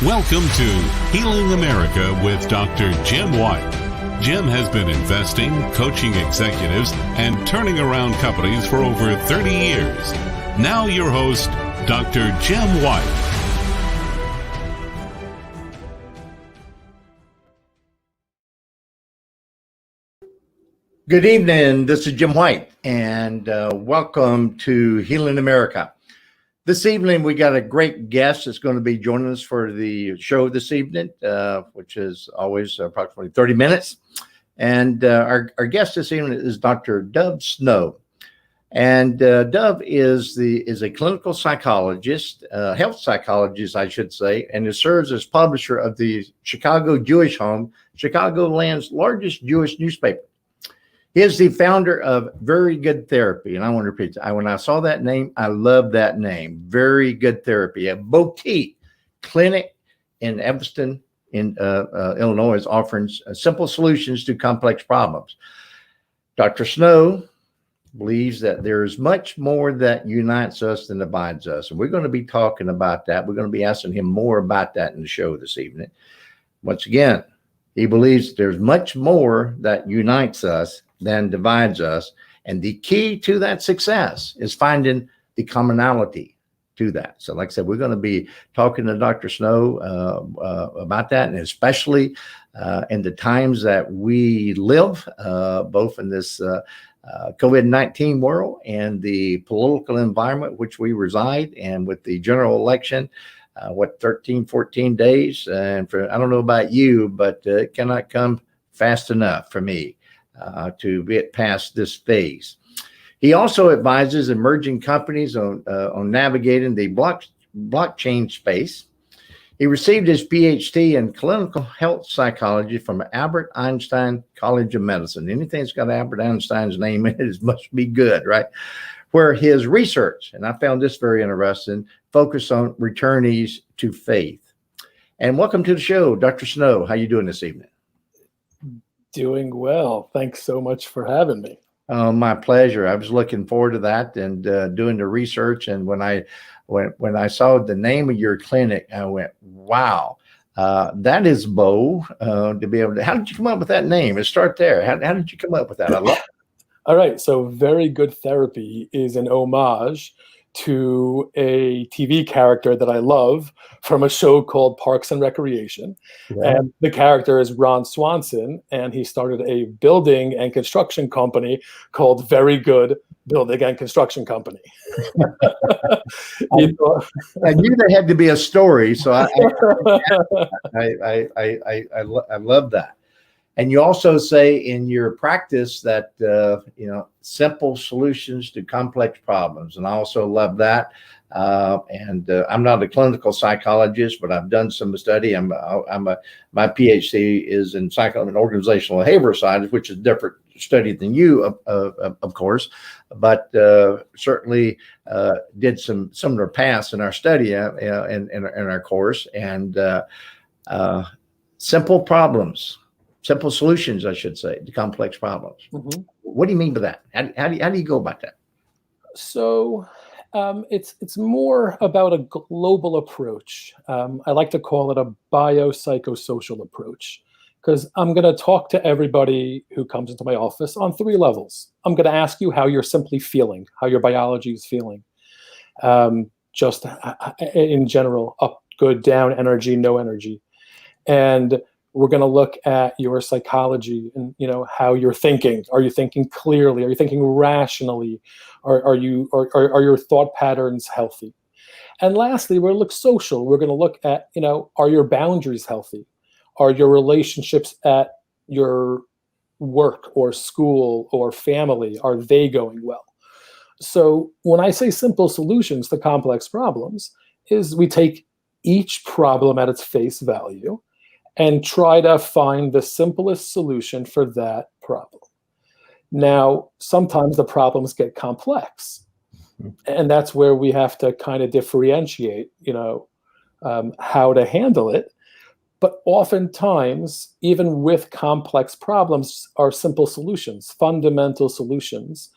Welcome to Healing America with Dr. Jim White. Jim has been investing, coaching executives, and turning around companies for over 30 years. Now your host, Dr. Jim White. Good evening. This is Jim White, and welcome to Healing America. This evening, we got a great guest that's going to be joining us for the show this evening, which is always approximately 30 minutes. And our guest this evening is Dr. Dov Snow. And Dov is a clinical psychologist, health psychologist, I should say, and he serves as publisher of the Chicago Jewish Home, Chicagoland's largest Jewish newspaper. He is the founder of Very Good Therapy. And I want to repeat that. When I saw that name, I love that name. Very Good Therapy, a boutique clinic in Evanston, in Illinois, is offering simple solutions to complex problems. Dr. Snow believes that there is much more that unites us than divides us. And we're going to be talking about that. We're going to be asking him more about that in the show this evening. Once again, he believes there's much more that unites us than divides us. And the key to that success is finding the commonality to that. So like I said, we're going to be talking to Dr. Snow about that, and especially in the times that we live, both in this COVID-19 world and the political environment which we reside, and with the general election, 14 days. And I don't know about you, but it cannot come fast enough for me to get past this phase. He also advises emerging companies on navigating the blockchain space. He received his PhD in clinical health psychology from Albert Einstein College of Medicine. Anything that's got Albert Einstein's name in it must be good, right? Where his research, and I found this very interesting, focused on returnees to faith. And welcome to the show, Dr. Snow. How you doing this evening? Doing well. Thanks so much for having me. My pleasure. I was looking forward to that and doing the research. And when I saw the name of your clinic, I went, wow, that is bold to be able to. How did you come up with that name? Let's start there. How did you come up with that? I love it. All right. So Very Good Therapy is an homage to a TV character that I love from a show called Parks and Recreation. Yeah. And the character is Ron Swanson, and he started a building and construction company called Very Good Building and Construction Company. I knew there had to be a story, so I love that. And you also say in your practice that, simple solutions to complex problems. And I also love that. I'm not a clinical psychologist, but I've done some study. My PhD is in psycho and organizational behavioral science, which is a different study than you, of course, but certainly did some similar paths in our study in our course. And simple solutions, I should say, to complex problems. Mm-hmm. What do you mean by that? How do you go about that? So it's more about a global approach. I like to call it a biopsychosocial approach, because I'm going to talk to everybody who comes into my office on 3 levels. I'm going to ask you how you're simply feeling, how your biology is feeling, just in general, up, good, down, energy, no energy. And we're going to look at your psychology and, how you're thinking. Are you thinking clearly? Are you thinking rationally? Are your thought patterns healthy? And lastly, we're going to look social. We're going to look at, are your boundaries healthy? Are your relationships at your work or school or family, are they going well? So when I say simple solutions to complex problems, is we take each problem at its face value and try to find the simplest solution for that problem. Now, sometimes the problems get complex, and that's where we have to kind of differentiate, how to handle it. But oftentimes, even with complex problems, are simple solutions, fundamental solutions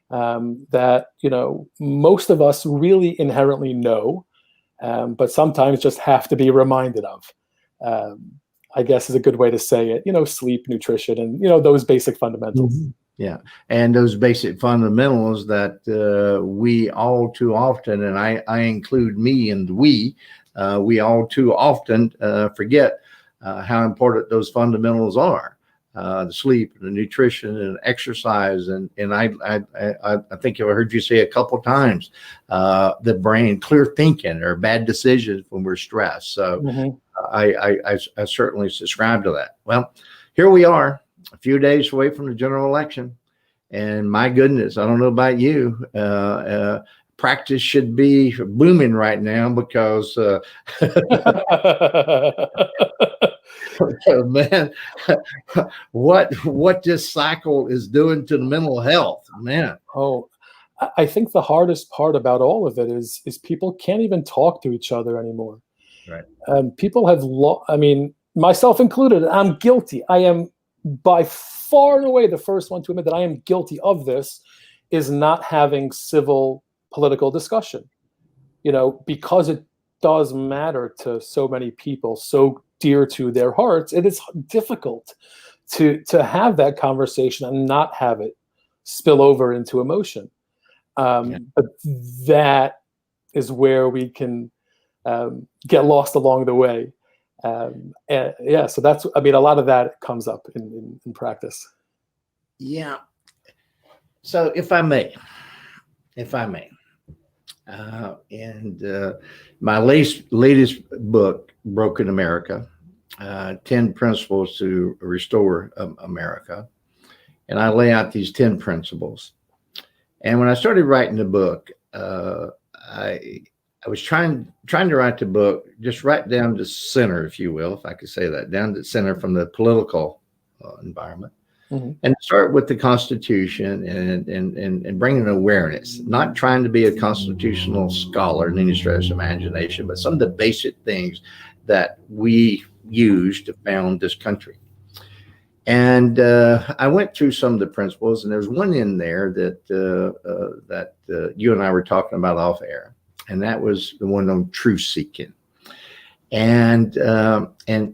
that, most of us really inherently know but sometimes just have to be reminded of. I guess is a good way to say it. Sleep, nutrition, and those basic fundamentals. Mm-hmm. Yeah, and those basic fundamentals that we all too often, and I include me in the we all too often forget how important those fundamentals are. The sleep, the nutrition, and exercise, and I think I've heard you say a couple times, the brain, clear thinking, or bad decisions when we're stressed. So I certainly subscribe to that. Well, here we are, a few days away from the general election, and my goodness, I don't know about you. Practice should be booming right now because man, what this cycle is doing to the mental health, man. Oh, I think the hardest part about all of it is people can't even talk to each other anymore. Right. People have myself included. I'm guilty. I am by far and away the first one to admit that I am guilty of this. Is not having civil political discussion, because it does matter to so many people, so dear to their hearts. It is difficult to have that conversation and not have it spill over into emotion. But that is where we can get lost along the way. So that's, a lot of that comes up in practice. Yeah. So if I may, my latest book, Broken America, 10 Principles to Restore America. And I lay out these 10 principles. And when I started writing the book, I was trying to write the book, just right down to center, if you will, if I could say that, down to center from the political environment. And start with the Constitution and bringing awareness, not trying to be a constitutional scholar in any stretch of imagination, but some of the basic things that we use to found this country. And I went through some of the principles, and there's one in there that you and I were talking about off air, and that was the one on truth seeking. And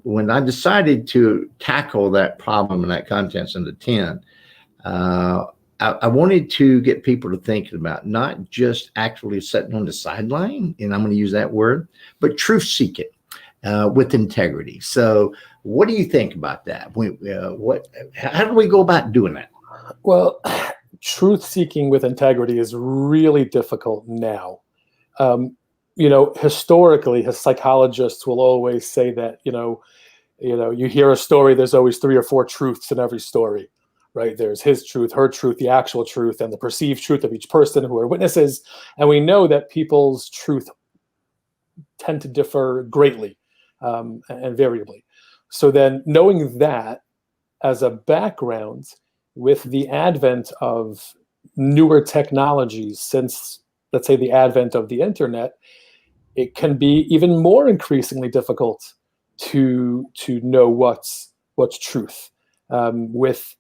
when I decided to tackle that problem and that contents in the 10, I wanted to get people to think about not just actually sitting on the sideline, and I'm going to use that word, but truth seeking with integrity. So what do you think about that? How do we go about doing that? Well, truth seeking with integrity is really difficult now. Historically, psychologists will always say that, you hear a story, there's always 3 or 4 truths in every story, right? There's his truth, her truth, the actual truth, and the perceived truth of each person who are witnesses. And we know that people's truth tend to differ greatly and variably. So then knowing that as a background, with the advent of newer technologies since, let's say, the advent of the internet, it can be even more increasingly difficult to know what's truth. With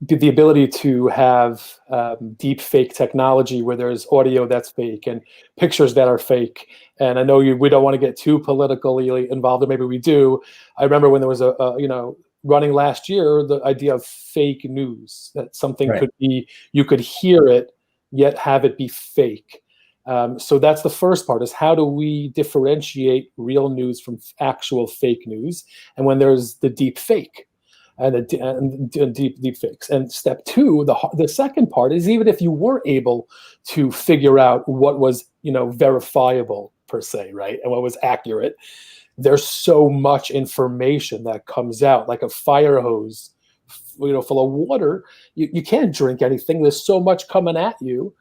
the ability to have deep fake technology where there's audio that's fake and pictures that are fake. And I know we don't want to get too politically involved, or maybe we do. I remember when there was running last year, the idea of fake news, that something could be, you could hear it, yet have it be fake. So that's the first part, is how do we differentiate real news from actual fake news? And when there's the deep fake and deep fakes. And step 2, the second part is, even if you were able to figure out what was, verifiable per se, right, and what was accurate, there's so much information that comes out like a fire hose, full of water. You can't drink anything. There's so much coming at you,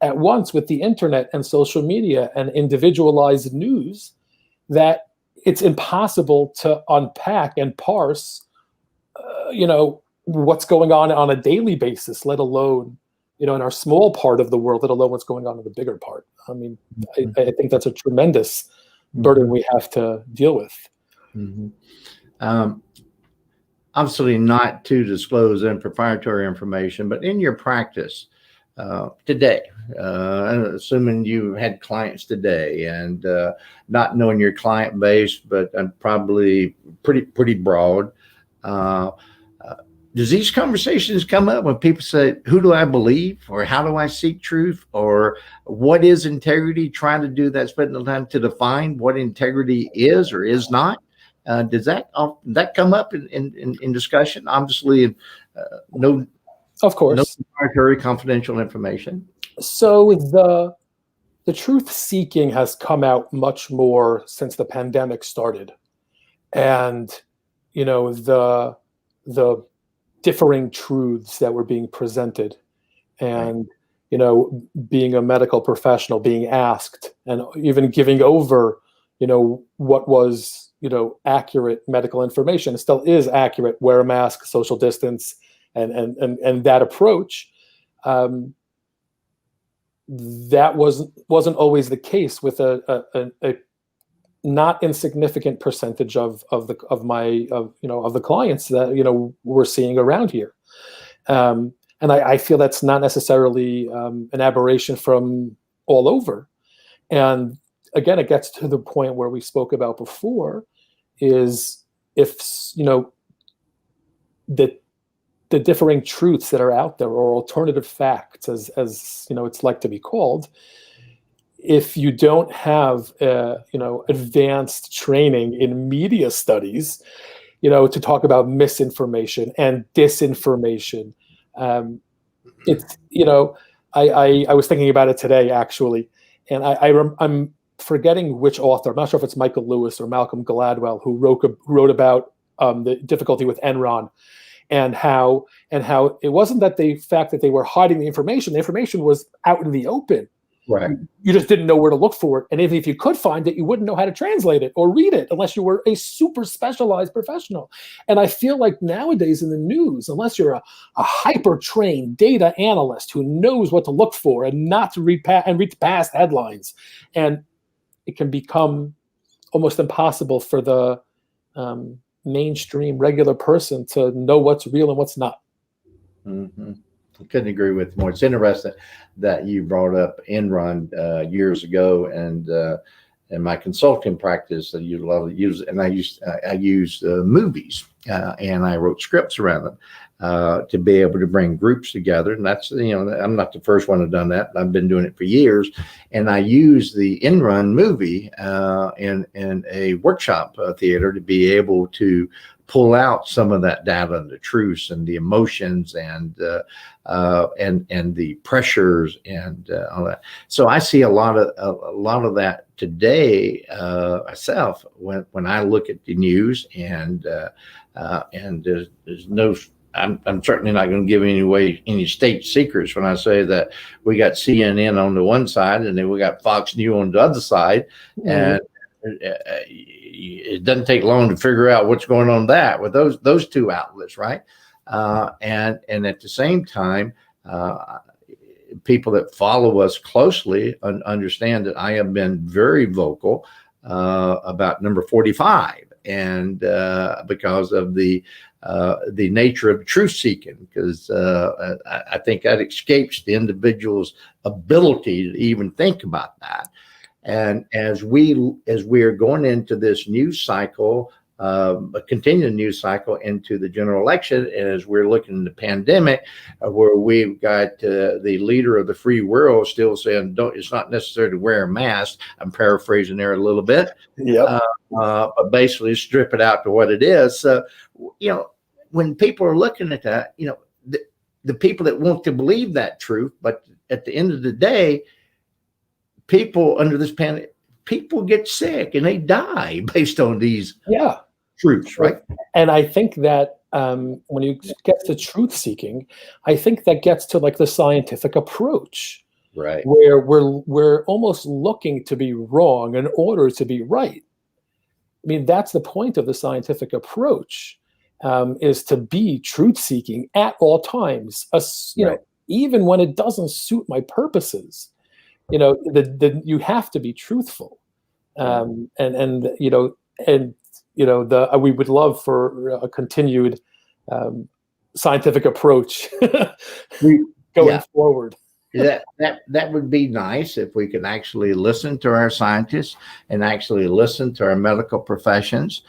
at once with the internet and social media and individualized news, that it's impossible to unpack and parse, what's going on a daily basis, let alone, in our small part of the world, let alone what's going on in the bigger part. I mean, I think that's a tremendous burden we have to deal with. Obviously not to disclose proprietary information, but in your practice, today, assuming you had clients today, and not knowing your client base, but probably pretty broad. Does these conversations come up when people say, who do I believe, or how do I seek truth, or what is integrity? Trying to do that, spending the time to define what integrity is or is not. Does that come up in discussion? Obviously, no, of course, no proprietary confidential information. So the truth seeking has come out much more since the pandemic started, and the differing truths that were being presented, and being a medical professional, being asked and even giving over what was accurate medical information. It still is accurate: wear a mask, social distance, and that approach. That wasn't always the case with a not insignificant percentage of the clients that we're seeing around here, and I feel that's not necessarily an aberration from all over. And again, it gets to the point where we spoke about before, is if the differing truths that are out there, or alternative facts, as it's like to be called, if you don't have advanced training in media studies, to talk about misinformation and disinformation, it's I was thinking about it today, actually, and I'm forgetting which author. I'm not sure if it's Michael Lewis or Malcolm Gladwell who wrote about the difficulty with Enron. And how it wasn't that the fact that they were hiding the information was out in the open. Right. You just didn't know where to look for it. And even if you could find it, you wouldn't know how to translate it or read it unless you were a super specialized professional. And I feel like nowadays in the news, unless you're a hyper-trained data analyst who knows what to look for and not to read past headlines, and it can become almost impossible for the mainstream regular person to know what's real and what's not. Mm-hmm. I couldn't agree with more. It's interesting that you brought up Enron years ago, and in my consulting practice, I use movies, and I wrote scripts around them to be able to bring groups together. And that's I'm not the first one to done that. I've been doing it for years, and I use the Enron movie in a workshop theater to be able to pull out some of that data and the truths and the emotions and the pressures and all that. So I see a lot of that today myself when I look at the news, and there's no. I'm certainly not going to give any state secrets when I say that we got CNN on the one side and then we got Fox News on the other side, and it doesn't take long to figure out what's going on with those two outlets, right? And at the same time, people that follow us closely understand that I have been very vocal about number 45, and because of the nature of truth seeking, because I think that escapes the individual's ability to even think about that. And as we are going into this news cycle, a continuing news cycle into the general election, and as we're looking at the pandemic, where we've got the leader of the free world still saying, it's not necessary to wear a mask. I'm paraphrasing there a little bit. Yeah. But basically strip it out to what it is. So, when people are looking at that, the people that want to believe that truth, but at the end of the day, people under this pandemic, people get sick and they die based on these truths, right? And I think that when you get to truth seeking, I think that gets to like the scientific approach, right? Where we're almost looking to be wrong in order to be right. I mean, that's the point of the scientific approach, is to be truth seeking at all times. Even when it doesn't suit my purposes. You have to be truthful, we would love for a continued scientific approach going forward. that would be nice if we could actually listen to our scientists and actually listen to our medical professionals,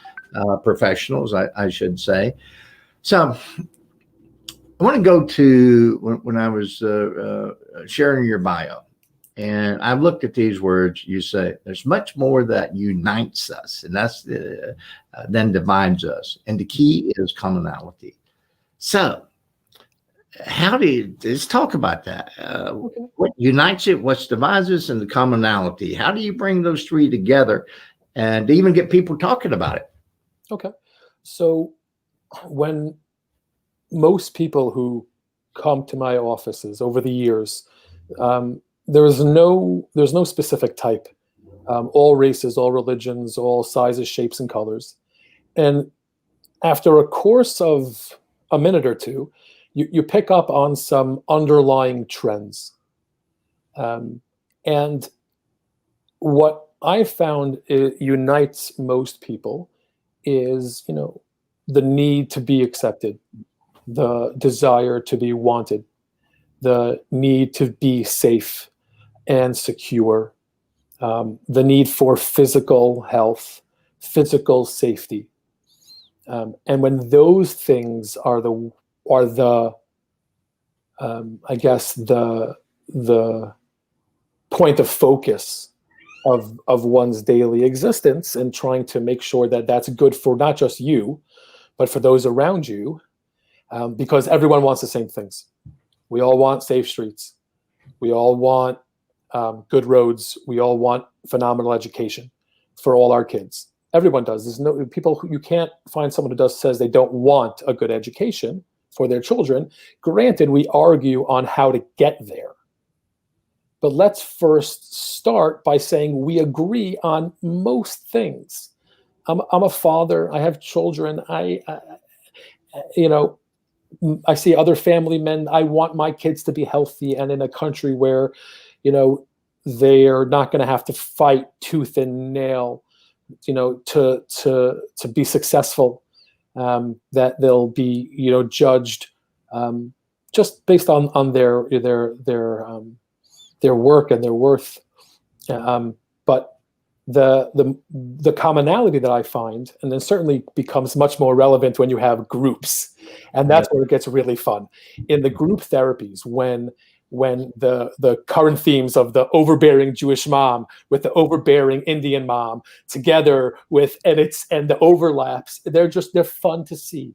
I should say. So I want to go to when I was sharing your bio, and I've looked at these words. You say there's much more that unites us, and that's than divides us, and the key is commonality. So let's talk about that. Okay. What unites it, what divides us, and the commonality. How do you bring those three together and even get people talking about it? Okay. So when most people who come to my offices over the years, there's no specific type. All races, all religions, all sizes, shapes, and colors. And after a course of a minute or two, you pick up on some underlying trends. And what I found unites most people is, the need to be accepted, the desire to be wanted, the need to be safe and secure, the need for physical health, physical safety. And when those things are I guess the point of focus of one's daily existence, and trying to make sure that that's good for not just you, but for those around you, because everyone wants the same things. We all want safe streets. We all want good roads. We all want phenomenal education for all our kids. Everyone does. There's no people who you can't find someone who says they don't want a good education for their children. Granted, we argue on how to get there. But let's first start by saying we agree on most things. I'm a father. I have children. I see other family men. I want my kids to be healthy and in a country where, they are not going to have to fight tooth and nail, to be successful. That they'll be, judged just based on their work and their worth. But the commonality that I find, and then certainly becomes much more relevant when you have groups, and that's where it gets really fun. In the group therapies, when the current themes of the overbearing Jewish mom with the overbearing Indian mom together and the overlaps, they're fun to see,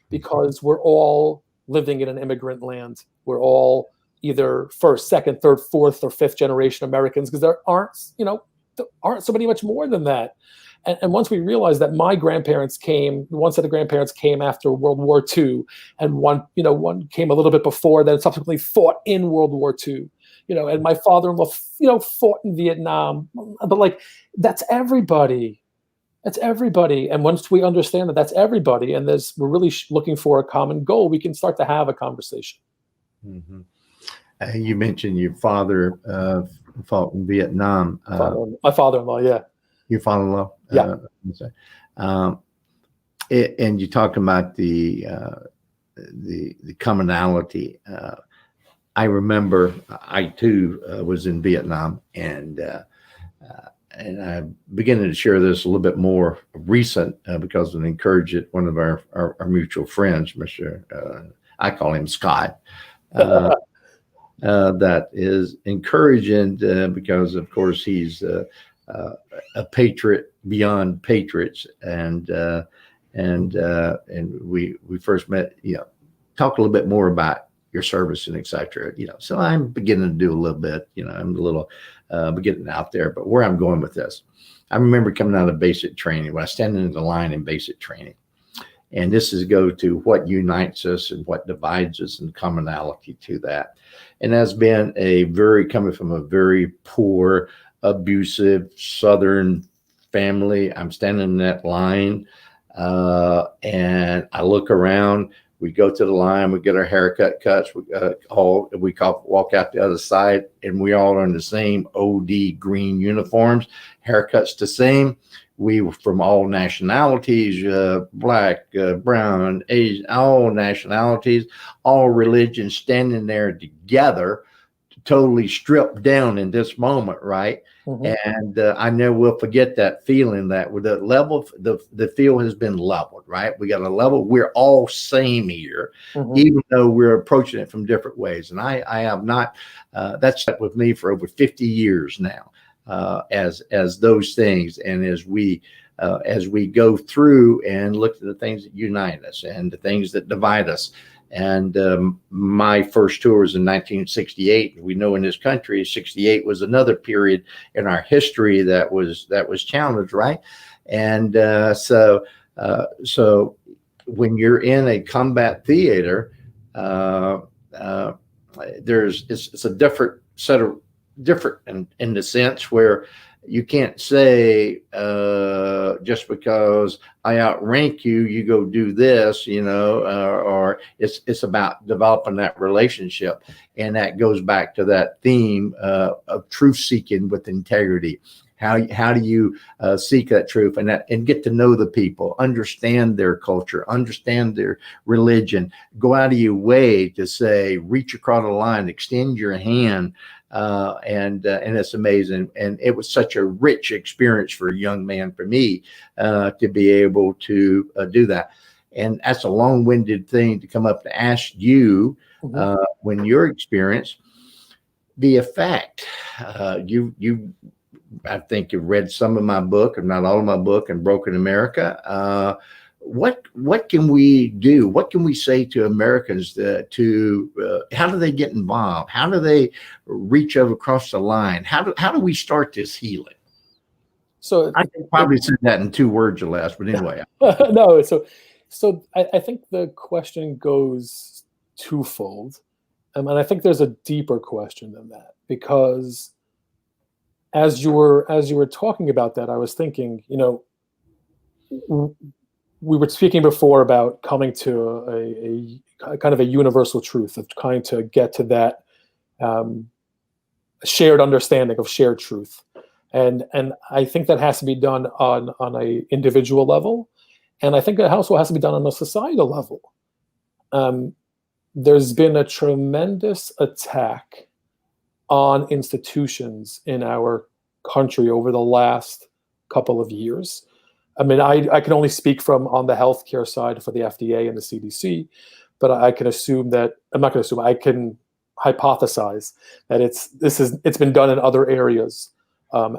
because we're all living in an immigrant land. We're all either first, second, third, fourth, or fifth generation Americans, because there aren't so much more than that. And once we realized that one set of grandparents came after World War II, and one came a little bit before, then subsequently fought in World War II, and my father-in-law, fought in Vietnam. But that's everybody. That's everybody. And once we understand that that's everybody, and we're really looking for a common goal, we can start to have a conversation. Mm-hmm. You mentioned your father fought in Vietnam. My father-in-law, yeah. Your father-in-law, yeah. And you talked about the commonality. I remember I too was in Vietnam, and I'm beginning to share this a little bit more recent because of encourage it. One of our mutual friends, Mr. I call him Scott. That is encouraging because, of course, he's a patriot beyond patriots, and we first met. Talk a little bit more about your service and etc. So I'm beginning to do a little bit. I'm a little getting out there, but where I'm going with this, I remember coming out of basic training when I was standing in the line in basic training. And this is go to what unites us and what divides us, and commonality to that. And that's been coming from a very poor, abusive Southern family. I'm standing in that line, and I look around. We go to the line, we get our haircut cuts. We walk out the other side, and we all are in the same OD green uniforms, haircuts the same. We were from all nationalities, black, brown, Asian, all nationalities, all religions, standing there together totally stripped down in this moment, right? And I never will forget that feeling that with the level, the field has been leveled, right? We got a level. We're all same here, even though we're approaching it from different ways. And I have not. That's stuck with me for over 50 years now, as those things, and as we go through and look at the things that unite us and the things that divide us. And my first tour was in 1968. We know in this country, 68 was another period in our history that was challenged, right? And so when you're in a combat theater, it's a different set of different in the sense where you can't say just because I outrank you, you go do this, or it's about developing that relationship. And that goes back to that theme of truth seeking with integrity. How do you seek that truth and get to know the people, understand their culture, understand their religion, go out of your way to say, reach across the line, extend your hand. And it's amazing. And it was such a rich experience for a young man, for me, to be able to do that. And that's a long-winded thing to come up to ask you, when your experience, the effect, I think you've read some of my book, if not all of my book, and Broken America. What can we do? What can we say to Americans to how do they get involved? How do they reach over across the line? How do we start this healing? So I can probably say that in 2 words or less, but anyway. No, so I think the question goes twofold, and I think there's a deeper question than that, because as you were talking about that, I was thinking, we were speaking before about coming to a kind of a universal truth, of trying to get to that shared understanding of shared truth. And I think that has to be done on a individual level. And I think that also has to be done on a societal level. There's been a tremendous attack on institutions in our country over the last couple of years. I mean, I can only speak from on the healthcare side for the FDA and the CDC, but I can assume that I can hypothesize that it's been done in other areas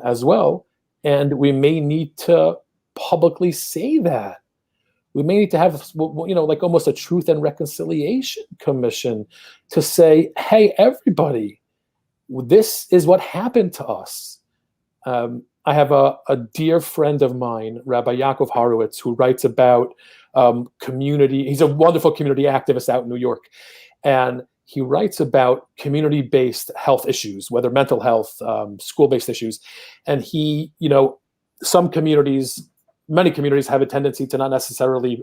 as well, and we may need to publicly say that. We may need to have, like almost a Truth and Reconciliation Commission to say, hey, everybody, this is what happened to us. I have a dear friend of mine, Rabbi Yaakov Horowitz, who writes about community. He's a wonderful community activist out in New York. And he writes about community-based health issues, whether mental health, school-based issues. And he, many communities have a tendency to not necessarily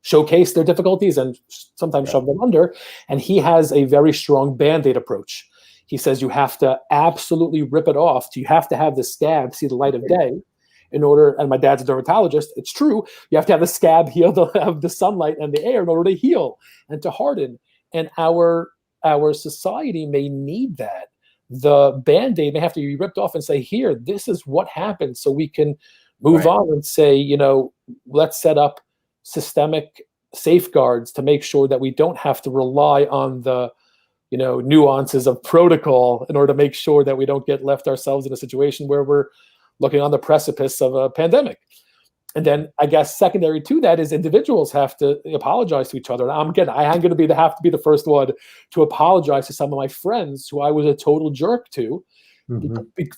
showcase their difficulties and sometimes shove them under. And he has a very strong Band-Aid approach. He says you have to absolutely rip it off. You have to have the scab see the light of day in order, and my dad's a dermatologist, it's true, you have to have the scab have the sunlight and the air in order to heal and to harden. And our society may need that. The Band-Aid may have to be ripped off and say, here, this is what happened, so we can move on and say, let's set up systemic safeguards to make sure that we don't have to rely on the nuances of protocol in order to make sure that we don't get left ourselves in a situation where we're looking on the precipice of a pandemic. And then I guess secondary to that is individuals have to apologize to each other. And I am going to have to be the first one to apologize to some of my friends who I was a total jerk to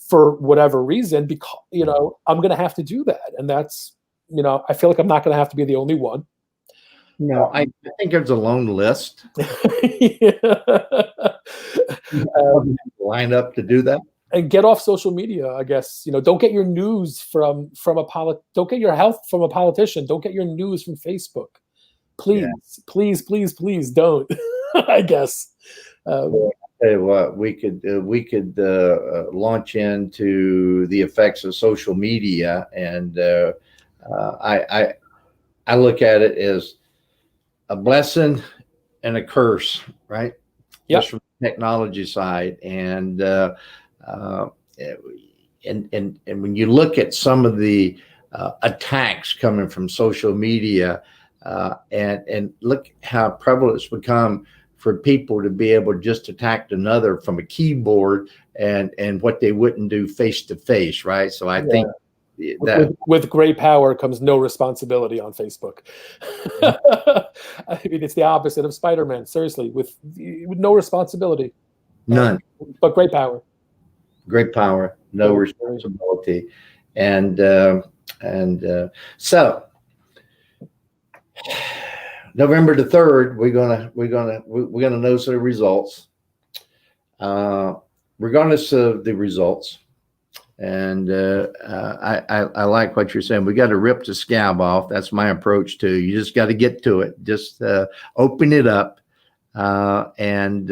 for whatever reason, because, I'm going to have to do that. And that's, I feel like I'm not going to have to be the only one. No, I think there's a long list. Line up to do that. And get off social media, I guess. Don't get your news from don't get your health from a politician. Don't get your news from Facebook. Please, please don't. I guess. Tell you what, we could launch into the effects of social media, and I look at it as a blessing and a curse, right? Yep. Just from technology side, and when you look at some of the attacks coming from social media, and look how prevalent it's become for people to be able to just attack another from a keyboard, and what they wouldn't do face to face, right? So I think that with great power comes no responsibility on Facebook. I mean, it's the opposite of Spider-Man. Seriously, with no responbility, none. But great power. Great power, no responsibility, and so November the 3rd, we're gonna know some results. Regardless of the results, and I like what you're saying. We got to rip the scab off. That's my approach too. You just got to get to it. Just open it up, and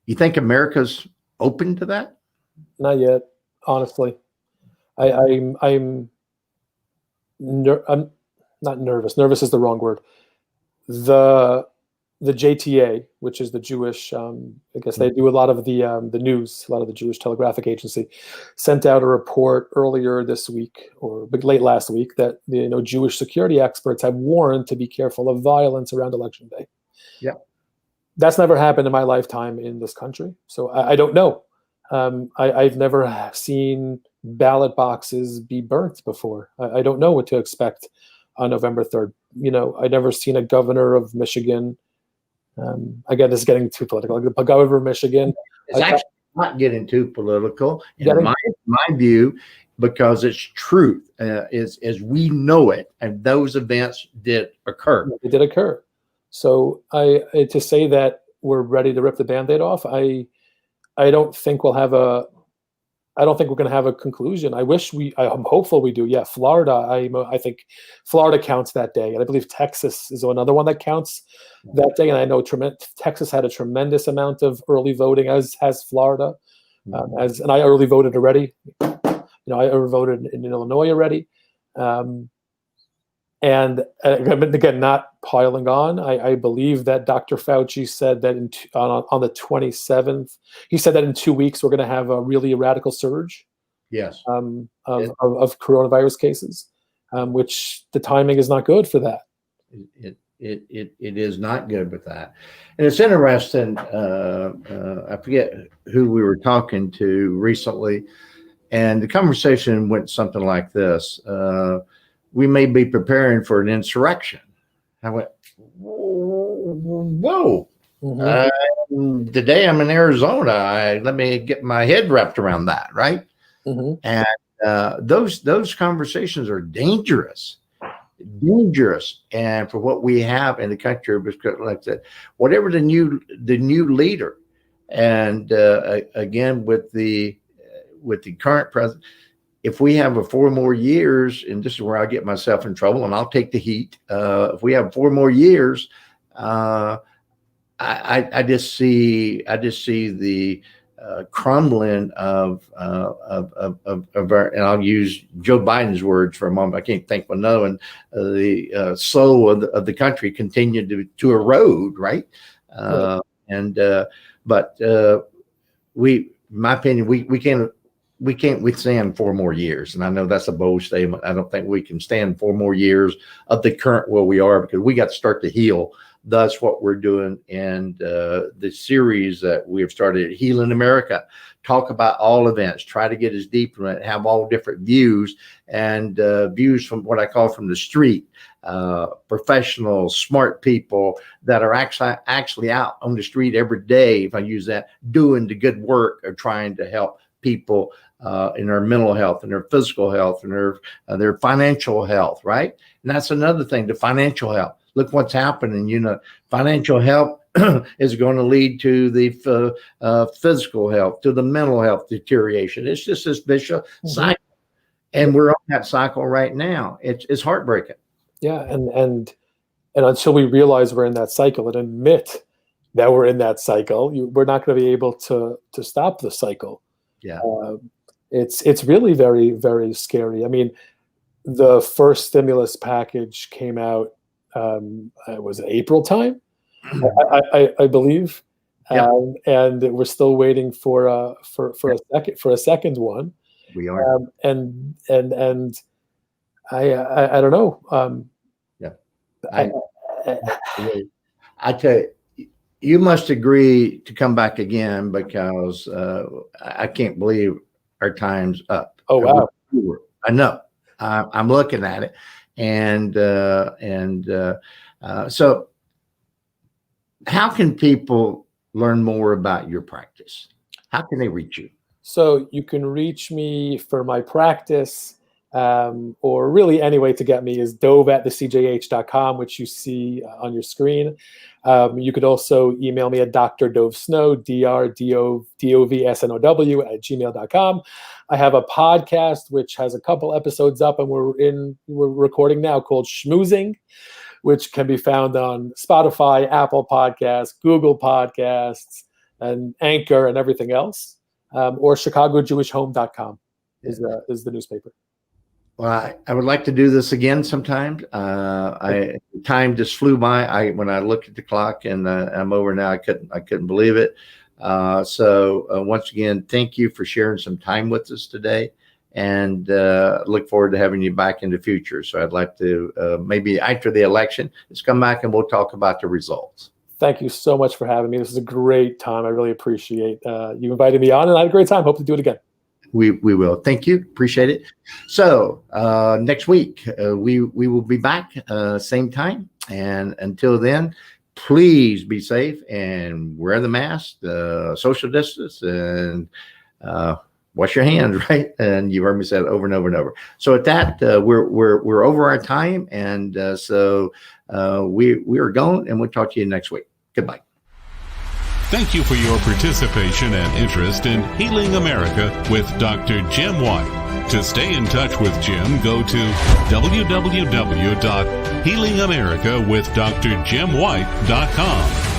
you think America's open to that? Not yet, honestly. I'm not nervous. Nervous is the wrong word. The JTA, which is the Jewish, I guess they do a lot of the news, a lot of the Jewish Telegraphic Agency, sent out a report earlier this week or late last week that Jewish security experts have warned to be careful of violence around Election Day. Yeah, that's never happened in my lifetime in this country, so I don't know. I've never seen ballot boxes be burnt before. I don't know what to expect on November 3rd. I've never seen a governor of Michigan. Again, this is getting too political. The governor of Michigan. It's actually not getting too political in my view, because it's truth, as we know it, and those events did occur. They did occur. So to say that we're ready to rip the Band-Aid off, I don't think we'll have I don't think we're going to have a conclusion. I'm hopeful we do. Yeah, Florida. I think Florida counts that day, and I believe Texas is another one that counts that day. And I know Texas had a tremendous amount of early voting, as has Florida. And I early voted already. I early voted in Illinois already. And again, not piling on, I believe that Dr. Fauci said that on the 27th, he said that in 2 weeks we're going to have a really radical surge. Yes. Of coronavirus cases, which the timing is not good for that. It is not good with that. And it's interesting. I forget who we were talking to recently, and the conversation went something like this. We may be preparing for an insurrection. I went, whoa. Mm-hmm. Today I'm in Arizona. Let me get my head wrapped around that, right? Mm-hmm. And those conversations are dangerous. And for what we have in the country, because like I said, whatever the new leader, and again with the current president, if we have 4 more years, and this is where I get myself in trouble, and I'll take the heat. If we have 4 more years, I just see the crumbling of our, and I'll use Joe Biden's words for a moment. I can't think of another one. The soul of the country continue to erode, right? But in my opinion, we can't withstand 4 more years. And I know that's a bold statement. I don't think we can stand 4 more years of the current where we are, because we got to start to heal. That's what we're doing in the series that we have started at Healing America. Talk about all events, try to get as deep in it, have all different views, and views from what I call from the street, professionals, smart people that are actually out on the street every day, if I use that, doing the good work of trying to help people in their mental health and their physical health and their financial health, right? And that's another thing, the financial health. Look what's happening. Financial health is going to lead to the physical health, to the mental health deterioration. It's just this vicious cycle, and we're on that cycle right now. It's heartbreaking. Yeah, and until we realize we're in that cycle and admit that we're in that cycle, we're not going to be able to stop the cycle. Yeah, it's really very, very scary. I mean, the first stimulus package came out. Was it April time? I believe, Yep. and we're still waiting for a second one. We are. And I don't know. Yeah. I tell you, you must agree to come back again because I can't believe our time's up. Oh, wow. I know. I'm looking at it, and so how can people learn more about your practice? How can they reach you? So you can reach me for my practice, or really any way to get me is dov@thecjh.com, which you see on your screen. You could also email me at Dr. Dov Snow, DRDOVSNOW @gmail.com. I have a podcast which has a couple episodes up, and we're recording now, called Schmoozing, which can be found on Spotify, Apple Podcasts, Google Podcasts, and Anchor, and everything else. Or ChicagoJewishHome.com is the newspaper. Well, I would like to do this again sometime. Time just flew by. When I looked at the clock and I'm over now, I couldn't believe it. So once again, thank you for sharing some time with us today, and look forward to having you back in the future. So I'd like to maybe after the election, let's come back and we'll talk about the results. Thank you so much for having me. This is a great time. I really appreciate you inviting me on, and I had a great time. Hope to do it again. We will. Thank you. Appreciate it. So next week, we will be back same time. And until then, please be safe and wear the mask, social distance, and wash your hands, right? And you heard me say it over and over and over. So at that, we're over our time. And so we are going, and we'll talk to you next week. Goodbye. Thank you for your participation and interest in Healing America with Dr. Jim White. To stay in touch with Jim, go to www.healingamericawithdrjimwhite.com.